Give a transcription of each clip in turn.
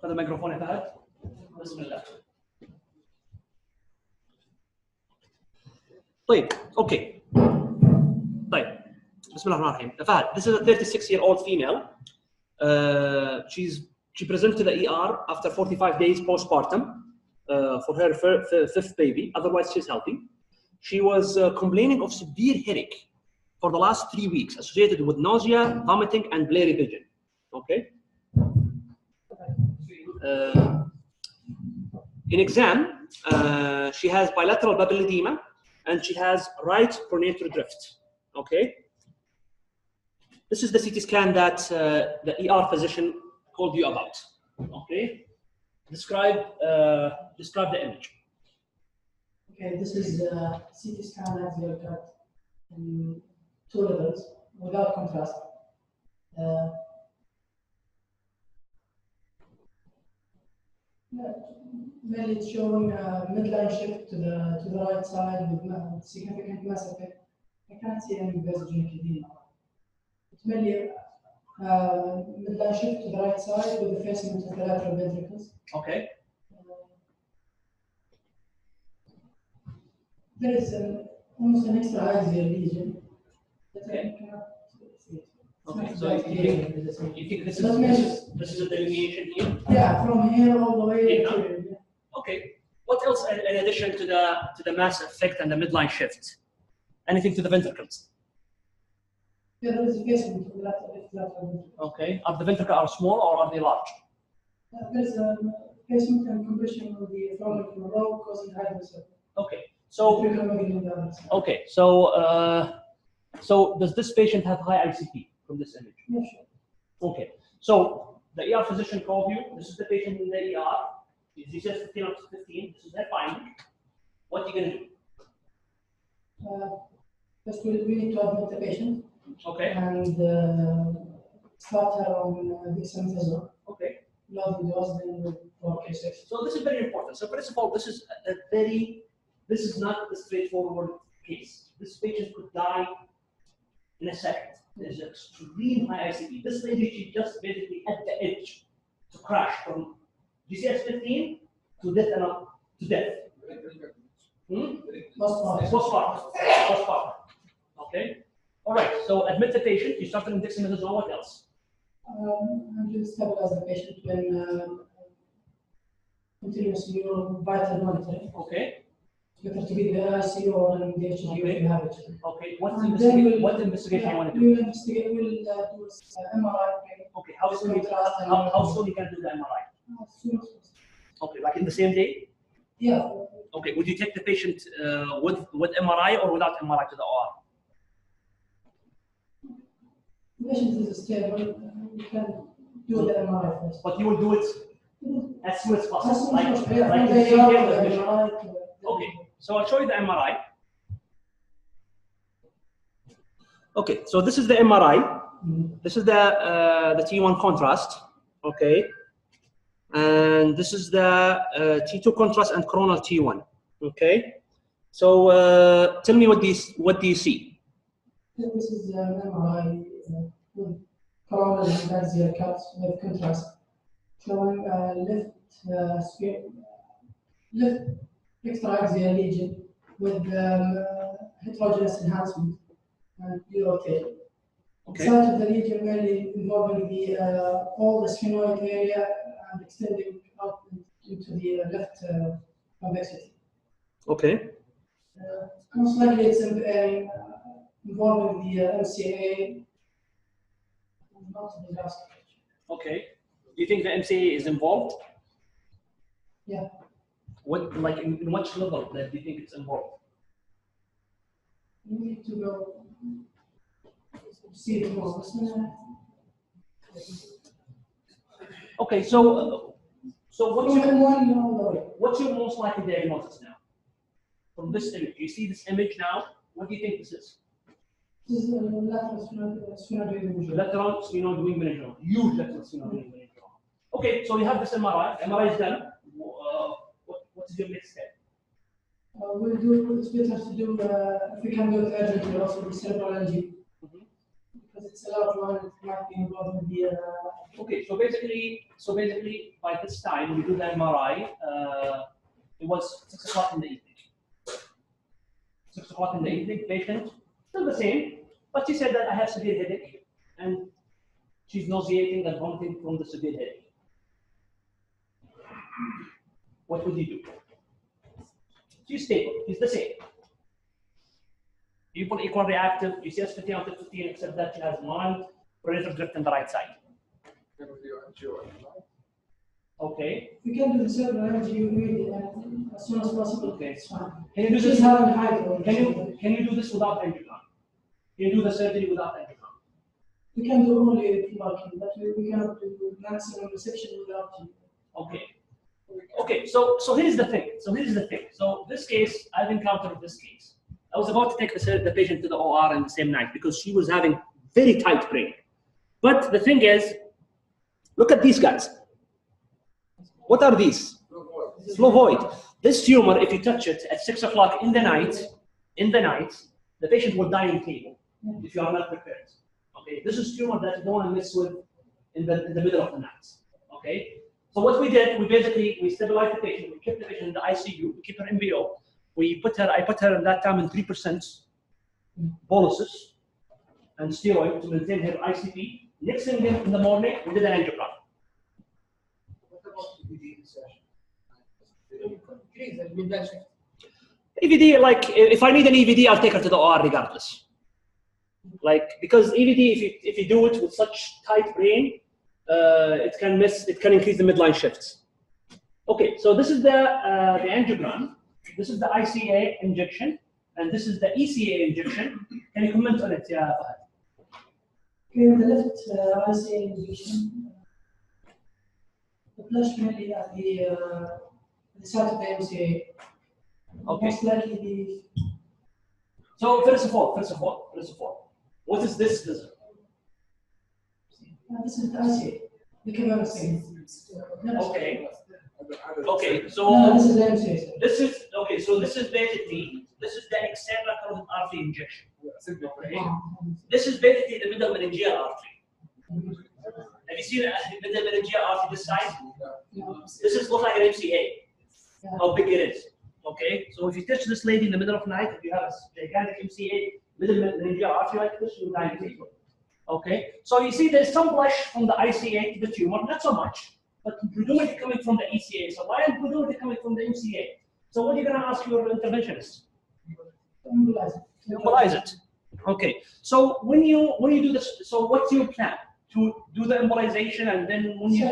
خذ الميكروفون يا فهد. بسم الله. طيب اوكي. طيب بسم الله الرحمن الرحيم. فهد, this is a 36-year-old female. She presented to the ER after 45 days postpartum for her fifth baby. Otherwise, she's healthy. She was complaining of severe headache for the last 3 weeks, associated with nausea, vomiting, and blurry vision. Okay. In exam, she has bilateral bubble edema, and she has right pronator drift. Okay. This is the CT scan that the ER physician called you about. Okay. Describe the image. Okay, this is CT scan that we got in 2 levels without contrast. Mainly it's showing midline shift to the right side with significant mass effect. I can't see any vasogenic edema. It's mainly midline shift to the right side with the facing of the lateral ventricles. Okay. There is almost an extra-axial lesion. Okay. Okay. So you think this is a delineation here? Yeah, from here all the way here, to here. Yeah. Okay. What else in addition to the mass effect and the midline shift? Anything to the ventricles? Yeah, there is a facing to the lateral ventricle. Okay. Are the ventricles are small or are they large? There is a facing and compression of the foramen row causing hydrocephalus. Okay. So does this patient have high ICP from this image? Yeah, sure. Okay. So the ER physician called you. This is the patient in the ER. He says 15 up to 15. This is their finding. What are you going to do? First, we need to admit the patient. Okay. And start her on dexamethasone. Okay. Loading dose, then with 4K6. So this is very important. So first of all, this is not a straightforward case. This patient could die in a second. There's extreme high ICP. This lady, she just basically at the edge to crash from GCS 15 to death. Postpartum. Okay. All right. So admit the patient. You start with dexamethasone. What else? And you stabilize the patient when continuous vital monitoring. Okay. Better to be the ICU or in the HDU if you have it. Okay. What investigation you want to do? We'll investigate. We'll do MRI. Okay. How soon you can do the MRI? As soon as possible. Okay. Like in the same day? Yeah. Okay. Would you take the patient with MRI or without MRI to the OR? The patient is stable. You can do the MRI first. But you will do it as soon as possible. As soon as possible. Okay. So I'll show you the MRI. Okay. So this is the MRI. This is the T1 contrast. Okay. And this is the T2 contrast and coronal T1. Okay. So tell me what do you see? This is an MRI with coronal and axial cuts with contrast, showing left extra-axial lesion with heterogeneous enhancement and rotation. Okay. The site of the lesion mainly involving all the sphenoid area and extending out into the left convexity. Okay. Most likely it's involving the MCA. Not the last. Okay. Do you think the MCA is involved? Yeah. Like in which level do you think it's involved? You need to go see it more. Okay, so what's your most likely diagnosis now? From this image, you see this image now. What do you think this is? This is lateral sphenoid meningioma. Lateral sphenoid meningioma. Huge lateral sphenoid meningioma. Okay, so you have this MRI. MRI is done. What is your next step? We'll do. It's better to do. If we can do it urgently, also the cerebral angio, because it's a large one, it might be involved with the. Okay, so basically, by this time we do the MRI. It was 6 o'clock in the evening. 6 o'clock in the evening. Patient still the same, but she said that I have severe headache, and she's nauseating and vomiting from the severe headache. What would you do? She's stable. She's the same. People equal reactive. You see us 15 out of 15, except that she has mild peripheral drift on the right side. Okay. We can do the cerebral energy as soon as possible. Okay. It's fine. Can you do this? Can you do this without angiogram? Can you do the surgery without angiogram? We can do only marking, but we cannot do maximum resection without you. Okay. Okay. So here's the thing. So this case, I've encountered this case. I was about to take the patient to the OR in the same night because she was having very tight brain. But the thing is, look at these guys. What are these? Slow void. This tumor, if you touch it at 6 o'clock in the night, the patient will die in table if you are not prepared. Okay, this is tumor that you don't want to mess with in the middle of the night. Okay, so what we did, we stabilized the patient, we kept the patient in the ICU, we keep her MBO. I put her at that time in 3% boluses and steroid to maintain her ICP. Next thing in the morning, we did an angiogram. EVD, like if I need an EVD, I'll take her to the OR regardless. Like because EVD, if you do it with such tight brain, it can increase the midline shifts. Okay, so this is the angiogram. This is the ICA injection, and this is the ECA injection. Can you comment on it, yeah, Fahad? Okay, on the left ICA injection, the flash mainly at the side of the MCA. Okay. Most likely the. So first of all, what is this visit? This is the ICA. The camera scene. Okay. Okay, so no, this is the MCA. this is basically the external carotid artery injection. Okay. This is basically the middle meningeal artery. Have you seen the middle meningeal artery this size? This looks like an MCA. How big it is. Okay, so if you touch this lady in the middle of the night, if you have a gigantic MCA middle meningeal artery like this, you will die in table. Okay, so you see there's some blush from the ICA to the tumor, not so much, but predominantly coming from the ECA. So why is predominantly coming from the MCA? So what are you going to ask your interventionist? Embolize it. Okay, so when you do this, so what's your plan? To do the embolization and then when you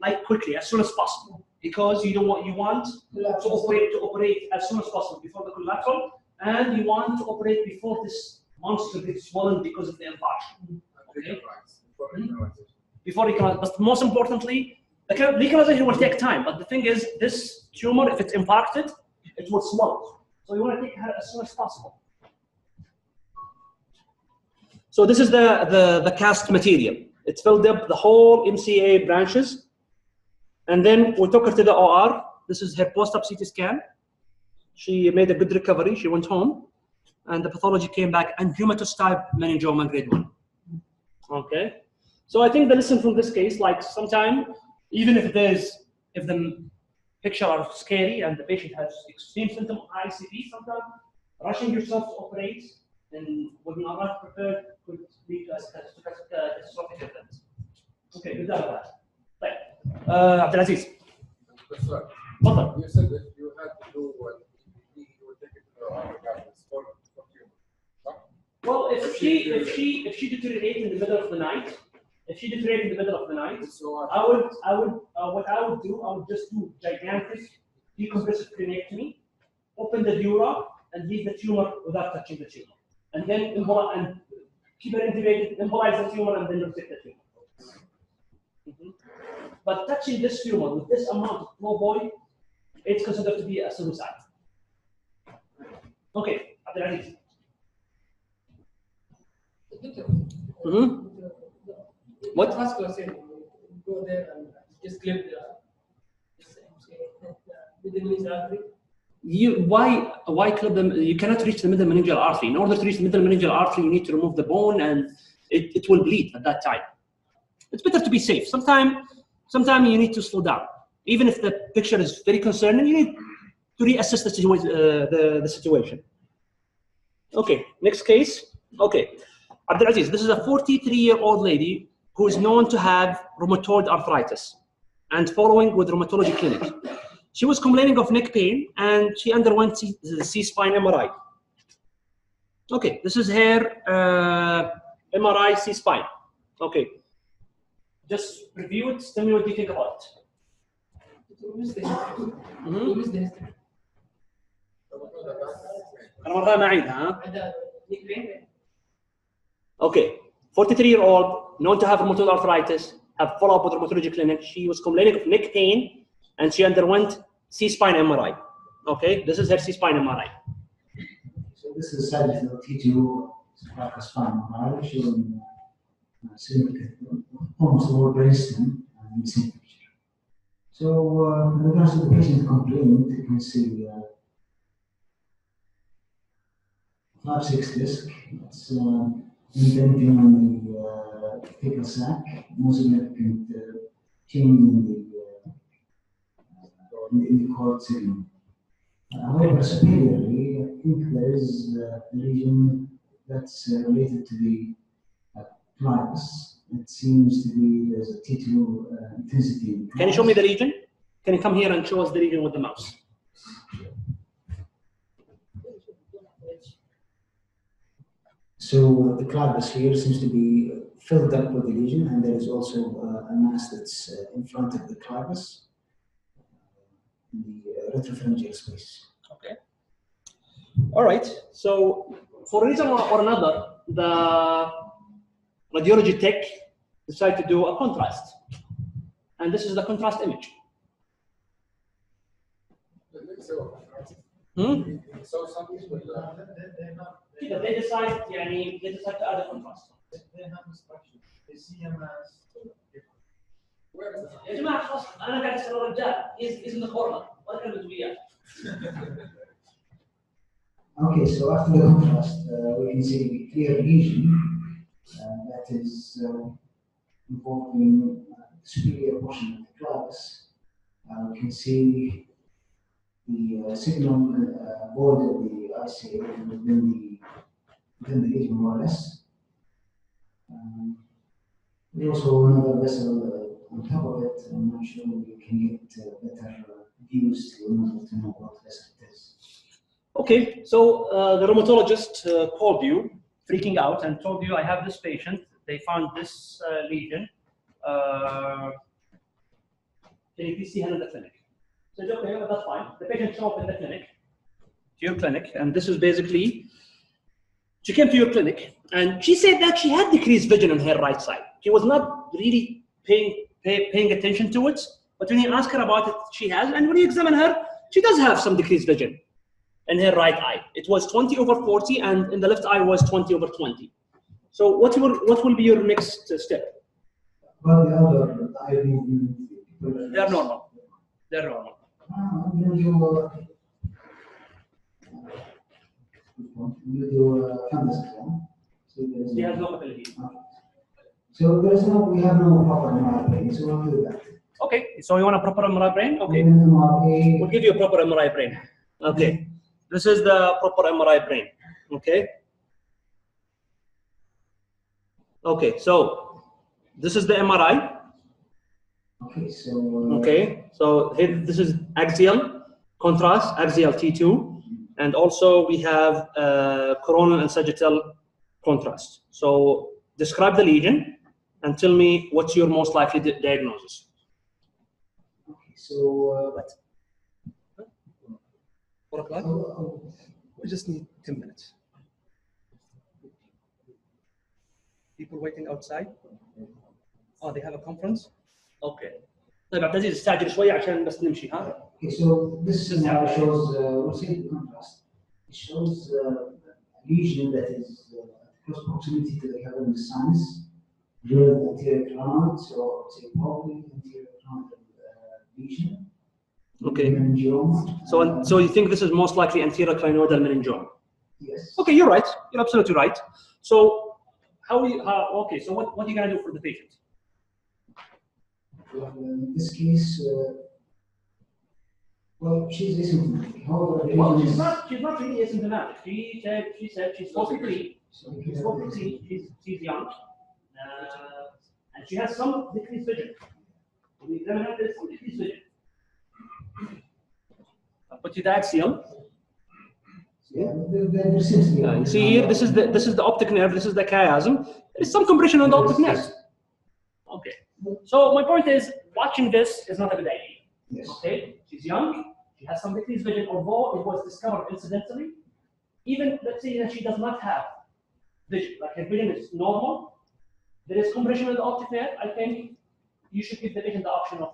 like quickly, as soon as possible, because you want to operate as soon as possible before the collateral, and you want to operate before this monster gets swollen because of the infarction. Okay? Before recanalization. But most importantly, the recanalization will take time. But the thing is, this tumor, if it's impacted, it will swell. So you want to take her as soon as possible. So this is the cast material. It filled up the whole MCA branches. And then we took her to the OR. This is her post-op CT scan. She made a good recovery. She went home. And the pathology came back, and rheumatous type meningioma grade 1. Okay. So I think the lesson from this case, like sometime, even if the picture are scary and the patient has extreme symptom of ICP, sometimes rushing yourself to operate and when you are not prepared could lead to a catastrophic event. Okay, good job with that. Right. Abdulaziz. You said that you had to do what you would take it to the well, if she deteriorates in the middle of the night, so I would just do gigantic decompressive cranectomy, open the dura, and leave the tumor without touching the tumor, and then keep it intubated, embolize the tumor, and then resect the tumor. But touching this tumor with this amount of flow void, it's considered to be a suicide. Okay, Abdulaziz. What? Vascular said, go there and just clip the within his artery. why clip them? You cannot reach the middle meningeal artery. In order to reach the middle meningeal artery, you need to remove the bone, and it will bleed at that time. It's better to be safe. Sometimes you need to slow down. Even if the picture is very concerning, you need to reassess the situation. Okay, next case. Okay, Abdulaziz, this is a 43-year-old lady who is known to have rheumatoid arthritis and following with rheumatology clinic. She was complaining of neck pain and she underwent C-spine MRI. Okay, this is her MRI C-spine. Okay, just review it, tell me what you think about it. أنا مرة ما أعيدها. Okay, 43-year-old, known to have rheumatoid arthritis, have follow-up with rheumatology clinic. She was complaining of neck pain and she underwent C-spine MRI. Okay, this is her C-spine MRI. So this is a side of T2 spine MRI showing significant, almost all brainstem in the same picture. So in regards to the patient complaint, you can see 5-6 disc. It's indenting on the fecal sac, no significant change in the cord segment. However, superiorly, I think there is a lesion that's related to the clivus. It seems to be there's a T2 intensity. Can you show me the lesion? Can you come here and show us the lesion with the mouse? So the clivus here seems to be filled up with the lesion, and there is also a mass that's in front of the clivus, in the retropharyngeal space. Okay. All right. So for a reason or another, the radiology tech decided to do a contrast, and this is the contrast image. So some people They decide to add a contrast. they have instructions. They see him as where is it? يا جماعة خلاص أنا قاعد أسأل الرجال he's in the corner ولا كلمة وياه. Okay, so after the contrast, we can see a clear lesion that is involving the superior portion of the clivus. We can see the signal board of the ICA within the lesion more or less. There's also another vessel on top of it. I'm not sure we can get better views to know what vessel it is. Okay, so the rheumatologist called you, freaking out, and told you I have this patient. They found this lesion. Can you please see her in the clinic? So I said, okay, well, that's fine. The patient showed up in the clinic, to your clinic, and this is basically, she came to your clinic, and she said that she had decreased vision on her right side. She was not really paying attention to it, but when you ask her about it, she has, and when you examine her, she does have some decreased vision in her right eye. It was 20/40, and in the left eye was 20/20. So what will be your next step? Well, the other eye They are normal. They're normal. You do fundus exam. She has no ability. So we have no proper MRI brain, so we'll do that. Okay, so you want a proper MRI brain? Okay, MRI, we'll give you a proper MRI brain. Okay, this is the proper MRI brain. Okay. Okay, so this is the MRI. Okay, so Okay, so here this is axial contrast, axial T2, and also we have coronal and sagittal contrast. So describe the lesion and tell me what's your most likely diagnosis. okay, so What? 4 o'clock? We just need 10 minutes. People waiting outside? Oh, they have a conference? Okay. طيب عبد العزيز استعجل شوية عشان بس نمشي ها؟ okay, so this scenario shows we'll see the contrast. It shows a lesion that is close proximity to the cavernous sinus, near the anterior crinoid, so it's a probably anterior crinoid lesion. Okay. Okay. meningioma. So you think this is most likely anterior clinoidal meningioma? Yes. Okay, you're right. You're absolutely right. So okay, so what are you gonna do for the patient? Well, in this case, well, she's asymptomatic. However, the Well, reason she's is- not really asymptomatic. She said she's 43. She's 43. She's young, and she has some decreased vision. We examine her, there's some decreased vision. But your dad's young. Yeah, there seems to be. You see here, this is the optic nerve. This is the chiasm. There is some compression on the optic nerve. Okay. So my point is, watching this is not a good idea. Yes. Okay. She's young. She has some decreased vision, although it was discovered incidentally. Even let's say that she does not have vision, like her vision is normal. There is compression on the optic nerve. I think you should give the patient the option of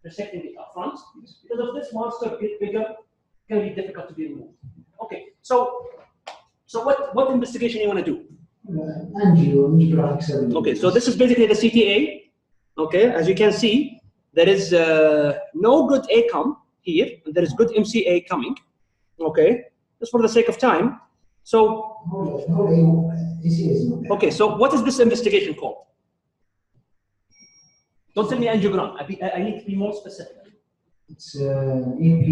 resecting it up front, because if this monster gets bigger, it's going to be difficult to be removed. Okay, so what investigation you want to do? Angiographic surgery. Okay, so this is basically the CTA. Okay, as you can see, there is no good ACOM here, and there is good MCA coming. Okay, just for the sake of time. So, okay, so what is this investigation called? Don't tell me angiogram. I need to be more specific. It's EP.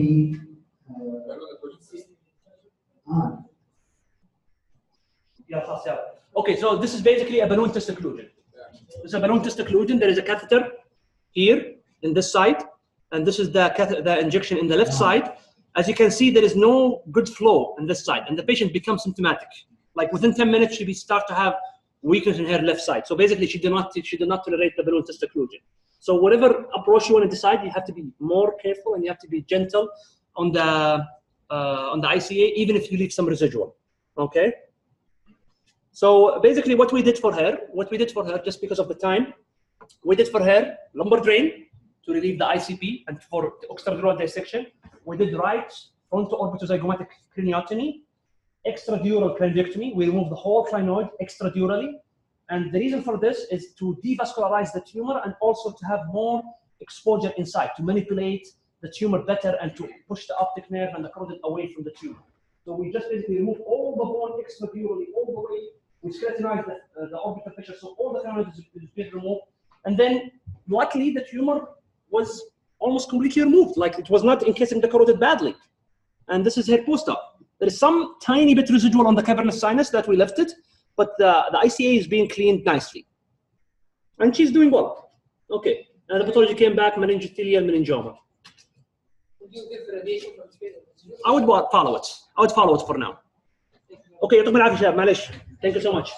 Okay, so this is basically a balloon test occlusion. This is a balloon test occlusion. There is a catheter here in this side, and this is the injection in the left side. As you can see, there is no good flow on this side, and the patient becomes symptomatic. Like within 10 minutes, she start to have weakness in her left side. So basically, she did not tolerate the balloon test occlusion. So whatever approach you want to decide, you have to be more careful and you have to be gentle on the ICA, even if you leave some residual. Okay. So basically, what we did for her, just because of the time, we did for her lumbar drain to relieve the ICP, and for the extradural dissection, we did right fronto-orbitozygomatic craniotomy, extradural craniectomy. We removed the whole clinoid extradurally. And the reason for this is to devascularize the tumor and also to have more exposure inside, to manipulate the tumor better and to push the optic nerve and the carotid away from the tumor. So we just basically remove all the bone extradurally, all the way. We skeletonized the orbital fissure, so all the clinoid is being removed. And then, luckily, the tumor was almost completely removed, like it was not encasing the carotid badly. And this is her post-op. There is some tiny bit residual on the cavernous sinus that we lifted, but the ICA is being cleaned nicely. And she's doing well. Okay, and the pathology came back, meningothelial meningioma. Would you give radiation from space? I would follow it. I would follow it for now. Okay, يعطيكم العافية شباب، معلش. Thank you so much.